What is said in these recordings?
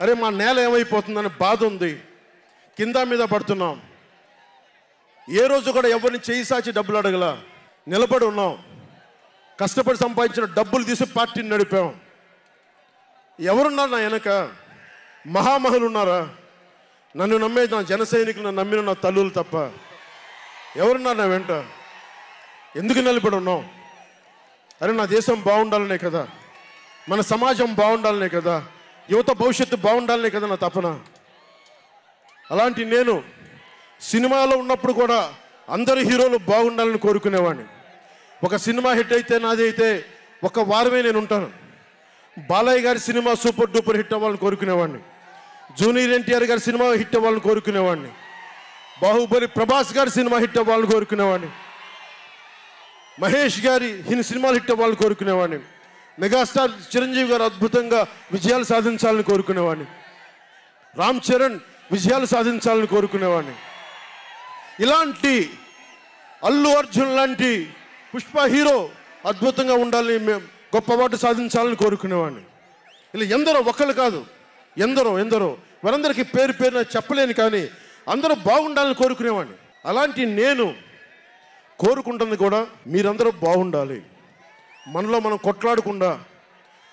అరే మా నేల ఏమైపోతుందని బాధ ఉంది, కింద మీద పడుతున్నాం. ఏ రోజు కూడా ఎవరిని చేయి సాచి డబ్బులు అడగలా, నిలబడి ఉన్నాం. కష్టపడి సంపాదించిన డబ్బులు తీసి పార్టీని నడిపాం. ఎవరున్నారు నా వెనక? మహామహులు ఉన్నారా? నన్ను నమ్మే నా జన సైనికులు, నన్ను నమ్మిన నా తల్లులు తప్ప ఎవరున్నారు నా వెంట? ఎందుకు నిలబడి ఉన్నాం? అరే నా దేశం బాగుండాలనే కదా, మన సమాజం బాగుండాలనే కదా, యువత భవిష్యత్తు బాగుండాలనే కదా నా తపన. అలాంటి నేను సినిమాలో ఉన్నప్పుడు కూడా అందరు హీరోలు బాగుండాలని కోరుకునేవాడిని. ఒక సినిమా హిట్ అయితే నాది అయితే ఒక వారమే నేను ఉంటాను. బాలయ్య గారి సినిమా సూపర్ డూపర్ హిట్ అవ్వాలని కోరుకునేవాడిని. జూనియర్ ఎన్టీఆర్ గారి సినిమా హిట్ అవ్వాలని కోరుకునేవాడిని. బాహుబలి ప్రభాస్ గారి సినిమా హిట్ అవ్వాలని కోరుకునేవాడిని. మహేష్ గారి సినిమాలు హిట్ అవ్వాలని కోరుకునేవాడిని. మెగాస్టార్ చిరంజీవి గారు అద్భుతంగా విజయాలు సాధించాలని కోరుకునేవాడిని. రామ్ చరణ్ విజయాలు సాధించాలని కోరుకునేవాడిని. ఇలాంటి అల్లు అర్జున్ లాంటి పుష్ప హీరో అద్భుతంగా ఉండాలని, మేము గొప్ప అవార్డు సాధించాలని కోరుకునేవాడిని. ఇలా ఎందరో, ఒక్కళ్ళు కాదు, ఎందరో వారందరికీ పేరు పేరున చెప్పలేను, కానీ అందరూ బాగుండాలని కోరుకునేవాడిని. అలాంటి నేను కోరుకుంటుంది కూడా మీరందరూ బాగుండాలి. మనలో మనం కొట్లాడకుండా,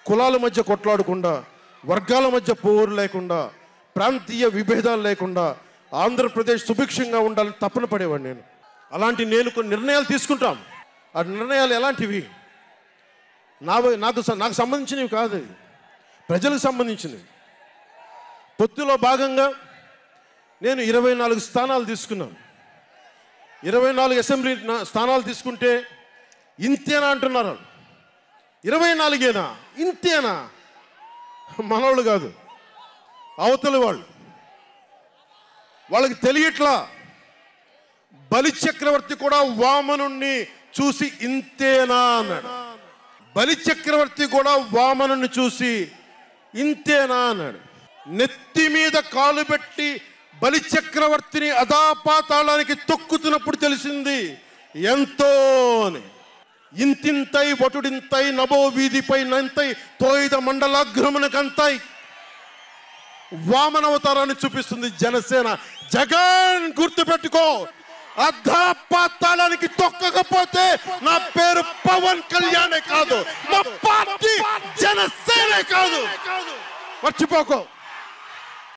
కులాల మధ్య కొట్లాడకుండా, వర్గాల మధ్య పోరు లేకుండా, ప్రాంతీయ విభేదాలు లేకుండా ఆంధ్రప్రదేశ్ సుభిక్షంగా ఉండాలని తపన పడేవాడిని నేను. అలాంటి నేను కొన్ని నిర్ణయాలు తీసుకుంటాం. ఆ నిర్ణయాలు ఎలాంటివి? నాకు సంబంధించినవి కాదు, ప్రజలకు సంబంధించినవి. పొత్తులో భాగంగా నేను 24 స్థానాలు తీసుకున్నాను. 24 అసెంబ్లీ స్థానాలు తీసుకుంటే ఇంతేనా అంటున్నారు. 24ఏనా? ఇంతేనా? మనోళ్ళు కాదు, అవతలి వాళ్ళకి తెలియట్లా. బలి చక్రవర్తి కూడా వామనుణ్ణి చూసి ఇంతేనా అన్నాడు. బలి చక్రవర్తి కూడా వామనుణ్ణి చూసి ఇంతేనా అన్నాడు. నెత్తి మీద కాలు పెట్టి బలి చక్రవర్తిని అధాపాతాళానికి తొక్కుతున్నప్పుడు తెలిసింది ఎంతో అని. ఇంతింతై వటుడింతై నభో వీధిపై నంతై తోయిద మండలాగ్రమునకంతై వామనవతారాన్ని చూపిస్తుంది జనసేన. జగన్ గుర్తుపెట్టుకో, అధాపాతాళానికి తొక్కకపోతే నా పేరు పవన్ కళ్యాణే కాదు, మా పార్టీ జనసేనే కాదు, మర్చిపోకో.